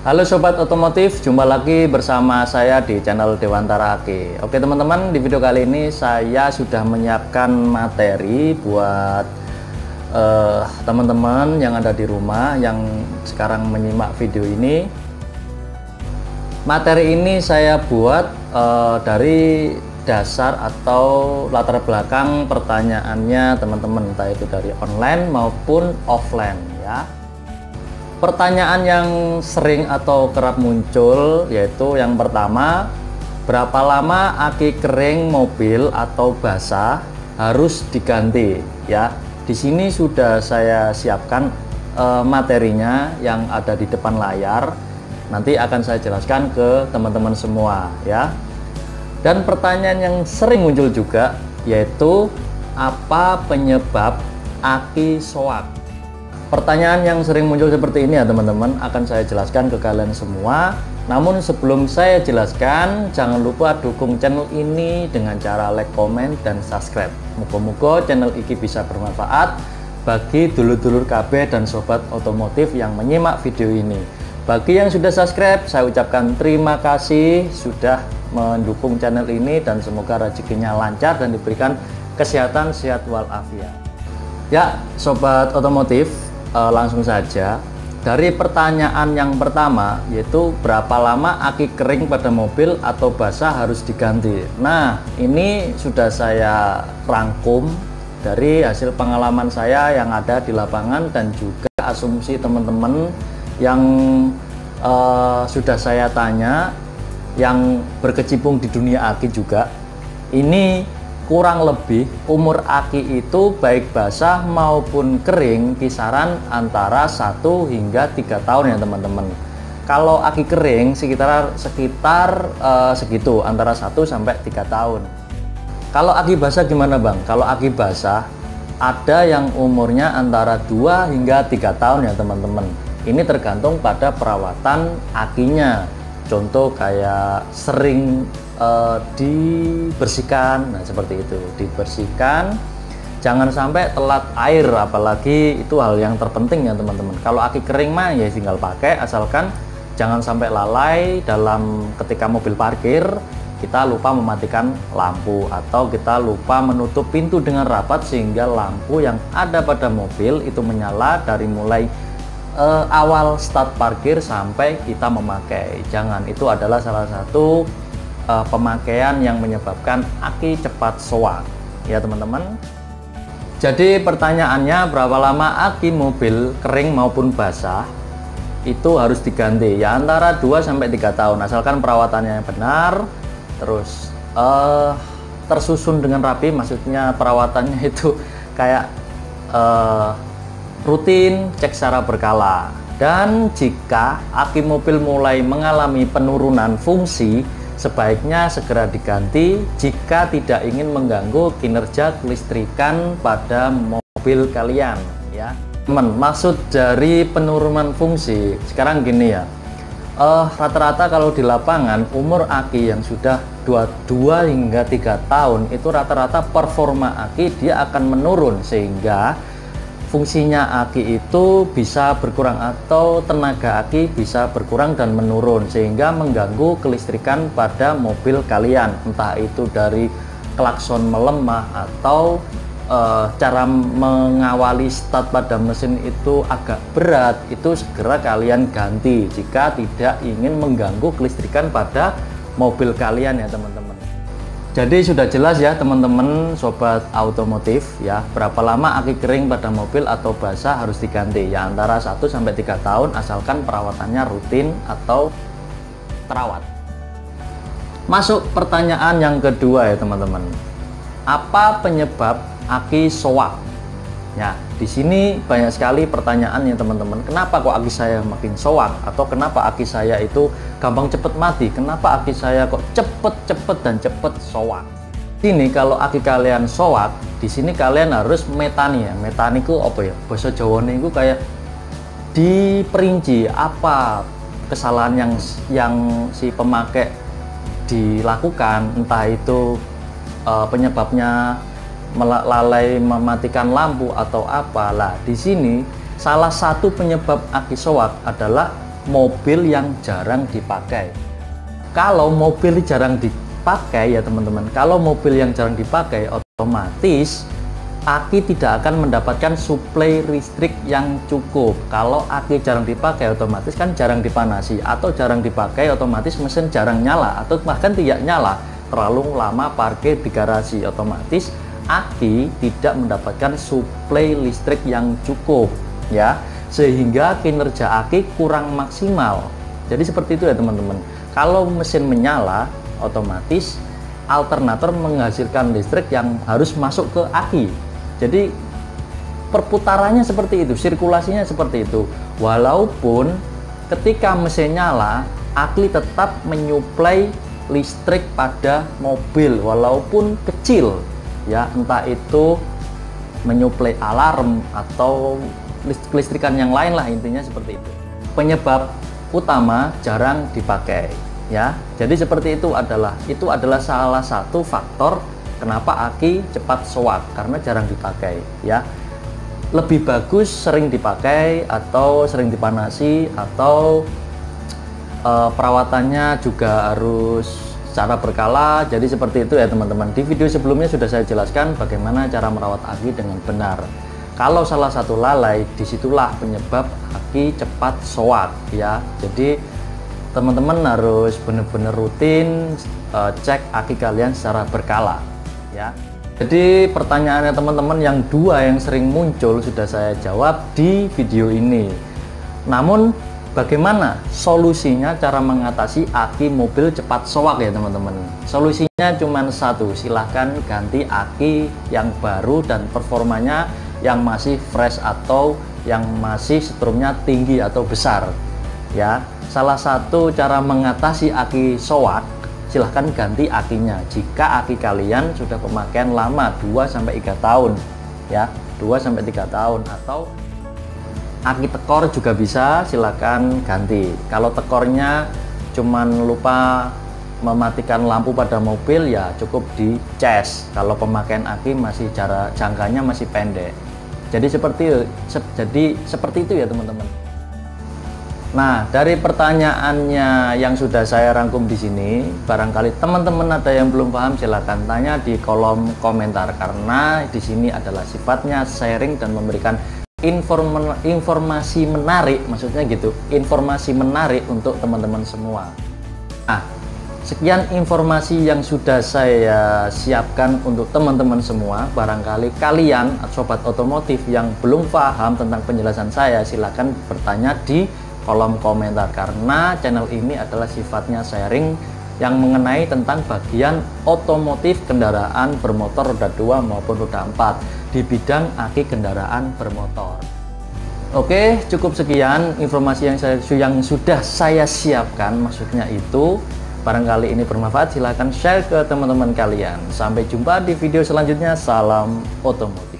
Halo Sobat Otomotif, jumpa lagi bersama saya di channel Dewantara Aki. Oke teman-teman, di video kali ini saya sudah menyiapkan materi buat teman-teman yang ada di rumah yang sekarang menyimak video ini. Materi ini saya buat dari dasar atau latar belakang pertanyaannya teman-teman, entah itu dari online maupun offline ya. Pertanyaan yang sering atau kerap muncul yaitu yang pertama, berapa lama aki kering mobil atau basah harus diganti ya. Di sini sudah saya siapkan materinya yang ada di depan layar. Nanti akan saya jelaskan ke teman-teman semua ya. Dan pertanyaan yang sering muncul juga yaitu apa penyebab aki soak? Pertanyaan yang sering muncul seperti ini ya teman-teman, akan saya jelaskan ke kalian semua. Namun sebelum saya jelaskan, jangan lupa dukung channel ini dengan cara like, komen, dan subscribe. Moga-moga channel ini bisa bermanfaat bagi dulur-dulur KB dan sobat otomotif yang menyimak video ini. Bagi yang sudah subscribe, saya ucapkan terima kasih sudah mendukung channel ini, dan semoga rezekinya lancar dan diberikan kesehatan sehat walafiat. Ya sobat otomotif, langsung saja dari pertanyaan yang pertama, yaitu berapa lama aki kering pada mobil atau basah harus diganti. Nah, ini sudah saya rangkum dari hasil pengalaman saya yang ada di lapangan dan juga asumsi teman-teman yang sudah saya tanya, yang berkecimpung di dunia aki juga. Ini kurang lebih umur aki itu baik basah maupun kering kisaran antara 1 hingga 3 tahun ya teman-teman. Kalau aki kering sekitar segitu, antara 1 sampai 3 tahun. Kalau aki basah gimana Bang? Kalau aki basah ada yang umurnya antara 2 hingga 3 tahun ya teman-teman. Ini tergantung pada perawatan akinya. Contoh kayak sering dibersihkan, nah seperti itu, dibersihkan, jangan sampai telat air, apalagi itu hal yang terpenting ya teman-teman. Kalau aki kering mah ya tinggal pakai, asalkan jangan sampai lalai dalam ketika mobil parkir kita lupa mematikan lampu atau kita lupa menutup pintu dengan rapat sehingga lampu yang ada pada mobil itu menyala dari mulai awal start parkir sampai kita memakai. Jangan, itu adalah salah satu pemakaian yang menyebabkan aki cepat soak ya teman-teman. Jadi pertanyaannya, berapa lama aki mobil kering maupun basah itu harus diganti? Ya antara 2 sampai 3 tahun asalkan perawatannya benar, terus tersusun dengan rapi, maksudnya perawatannya itu kayak rutin, cek secara berkala. Dan jika aki mobil mulai mengalami penurunan fungsi, sebaiknya segera diganti jika tidak ingin mengganggu kinerja kelistrikan pada mobil kalian ya teman. Maksud dari penurunan fungsi sekarang gini ya, rata-rata kalau di lapangan umur aki yang sudah 2 hingga 3 tahun itu rata-rata performa aki dia akan menurun, sehingga fungsinya aki itu bisa berkurang atau tenaga aki bisa berkurang dan menurun, sehingga mengganggu kelistrikan pada mobil kalian, entah itu dari klakson melemah atau cara mengawali start pada mesin itu agak berat. Itu segera kalian ganti jika tidak ingin mengganggu kelistrikan pada mobil kalian ya teman-teman. Jadi sudah jelas ya teman-teman sobat otomotif ya, berapa lama aki kering pada mobil atau basah harus diganti. Ya antara 1 sampai 3 tahun asalkan perawatannya rutin atau terawat. Masuk pertanyaan yang kedua ya teman-teman. Apa penyebab aki soak? Ya, di sini banyak sekali pertanyaan ya teman-teman. Kenapa kok aki saya makin soak? Atau kenapa aki saya itu gampang cepet mati? Kenapa aki saya kok cepet soak? Ini kalau aki kalian soak, di sini kalian harus metani ya. Metani ku apa ya? Bahasa Jawane itu kayak diperinci apa kesalahan yang si pemakai dilakukan, entah itu penyebabnya lalai mematikan lampu atau apalah. Di sini salah satu penyebab aki soak adalah mobil yang jarang dipakai. Kalau mobil jarang dipakai ya teman-teman, kalau mobil yang jarang dipakai otomatis aki tidak akan mendapatkan suplai listrik yang cukup. Kalau aki jarang dipakai otomatis kan jarang dipanasi, atau jarang dipakai otomatis mesin jarang nyala atau bahkan tidak nyala, terlalu lama parkir di garasi, otomatis aki tidak mendapatkan suplai listrik yang cukup ya, sehingga kinerja aki kurang maksimal. Jadi seperti itu ya teman-teman. Kalau mesin menyala otomatis alternator menghasilkan listrik yang harus masuk ke aki. Jadi perputarannya seperti itu, sirkulasinya seperti itu. Walaupun ketika mesin nyala, aki tetap menyuplai listrik pada mobil walaupun kecil ya, entah itu menyuplai alarm atau kelistrikan yang lain lah, intinya seperti itu. Penyebab utama jarang dipakai ya. Jadi seperti itu adalah salah satu faktor kenapa aki cepat soak, karena jarang dipakai ya. Lebih bagus sering dipakai atau sering dipanasi, atau perawatannya juga harus secara berkala. Jadi seperti itu ya teman-teman. Di video sebelumnya sudah saya jelaskan bagaimana cara merawat aki dengan benar. Kalau salah satu lalai, disitulah penyebab aki cepat soak ya. Jadi teman-teman harus benar-benar rutin cek aki kalian secara berkala ya. Jadi pertanyaannya teman-teman yang dua yang sering muncul sudah saya jawab di video ini. Namun bagaimana solusinya cara mengatasi aki mobil cepat soak ya teman-teman? Solusinya cuma satu, silahkan ganti aki yang baru dan performanya yang masih fresh atau yang masih setrumnya tinggi atau besar ya. Salah satu cara mengatasi aki soak, silahkan ganti akinya jika aki kalian sudah pemakaian lama 2-3 tahun ya, 2-3 tahun. Atau aki tekor juga bisa, silahkan ganti. Kalau tekornya cuman lupa mematikan lampu pada mobil ya cukup dicas. Kalau pemakaian aki masih jangkanya masih pendek. Jadi seperti itu ya teman-teman. Nah, dari pertanyaannya yang sudah saya rangkum di sini, barangkali teman-teman ada yang belum paham, silahkan tanya di kolom komentar, karena di sini adalah sifatnya sharing dan memberikan informasi menarik, maksudnya gitu, informasi menarik untuk teman-teman semua. Nah, sekian informasi yang sudah saya siapkan untuk teman-teman semua. Barangkali kalian sobat otomotif yang belum paham tentang penjelasan saya, silahkan bertanya di kolom komentar, karena channel ini adalah sifatnya sharing yang mengenai tentang bagian otomotif kendaraan bermotor roda 2 maupun roda 4 di bidang aki kendaraan bermotor. Oke, cukup sekian informasi yang sudah saya siapkan, maksudnya itu barangkali ini bermanfaat, silahkan share ke teman-teman kalian. Sampai jumpa di video selanjutnya. Salam otomotif.